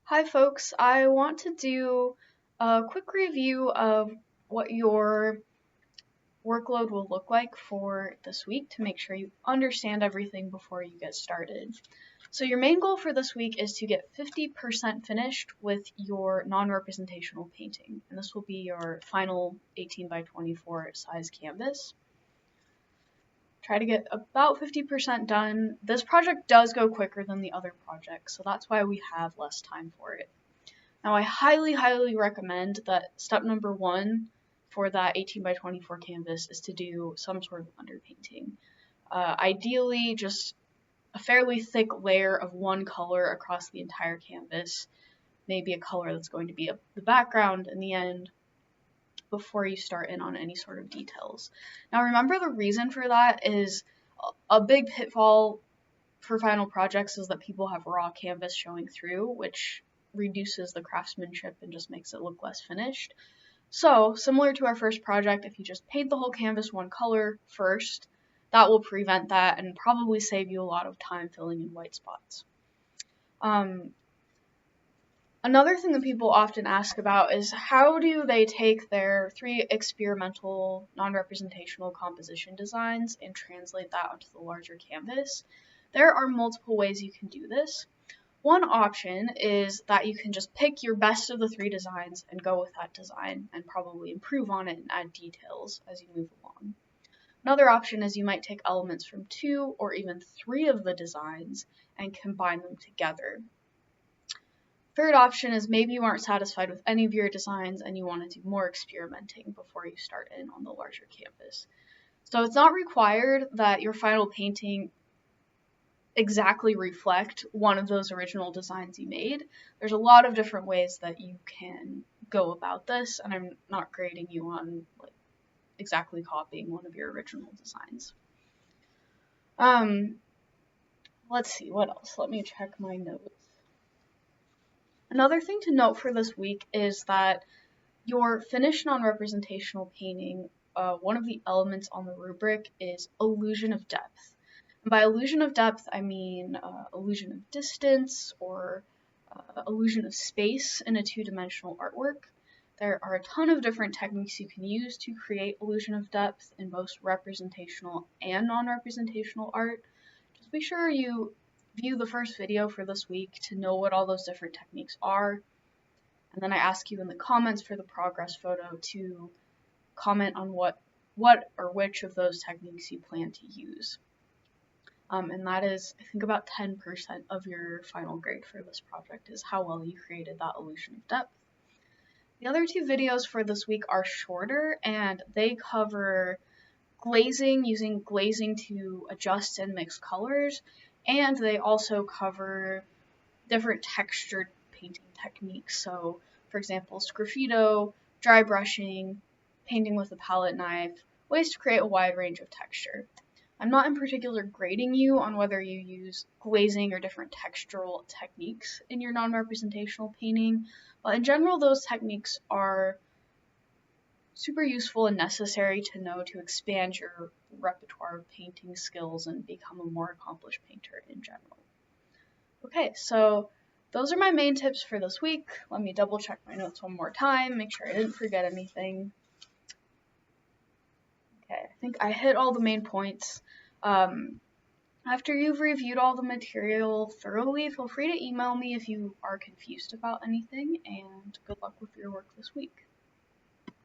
Hi folks, I want to do a quick review of what your workload will look like for this week to make sure you understand everything before you get started. So your main goal for this week is to get 50% finished with your non-representational painting, and this will be your final 18 by 24 size canvas. Try to get about 50% done. This project does go quicker than the other projects, so that's why we have less time for it. Now, I highly recommend that step number one for that 18 by 24 canvas is to do some sort of underpainting. Ideally, just a fairly thick layer of one color across the entire canvas, maybe a color that's going to be the background in the end before you start in on any sort of details. Now, remember the reason for that is a big pitfall for final projects is that people have raw canvas showing through, which reduces the craftsmanship and just makes it look less finished. So, similar to our first project, if you just paint the whole canvas one color first, that will prevent that and probably save you a lot of time filling in white spots. Another thing that people often ask about is how do they take their 3 experimental non-representational composition designs and translate that onto the larger canvas? There are multiple ways you can do this. One option is that you can just pick your best of the 3 designs and go with that design and probably improve on it and add details as you move along. Another option is you might take elements from 2 or even 3 of the designs and combine them together. Third option is maybe you aren't satisfied with any of your designs and you want to do more experimenting before you start in on the larger canvas. So it's not required that your final painting exactly reflect one of those original designs you made. There's a lot of different ways that you can go about this, and I'm not grading you on exactly copying one of your original designs. Let's see, what else? Let me check my notes. Another thing to note for this week is that your finished non-representational painting, one of the elements on the rubric is illusion of depth. And by illusion of depth, I mean illusion of distance or illusion of space in a two-dimensional artwork. There are a ton of different techniques you can use to create illusion of depth in both representational and non-representational art. Just be sure you view the first video for this week to know what all those different techniques are. And then I ask you in the comments for the progress photo to comment on what or which of those techniques you plan to use. And that is, I think, about 10% of your final grade for this project is how well you created that illusion of depth. The other 2 videos for this week are shorter, and they cover glazing, using glazing to adjust and mix colors, and they also cover different textured painting techniques. So, for example, sgraffito, dry brushing, painting with a palette knife, ways to create a wide range of texture. I'm not in particular grading you on whether you use glazing or different textural techniques in your non-representational painting, but in general, those techniques are super useful and necessary to know to expand your repertoire of painting skills and become a more accomplished painter in general. Okay, so those are my main tips for this week. Let me double check my notes one more time, make sure I didn't forget anything. Okay, I think I hit all the main points. After you've reviewed all the material thoroughly, feel free to email me if you are confused about anything, and good luck with your work this week.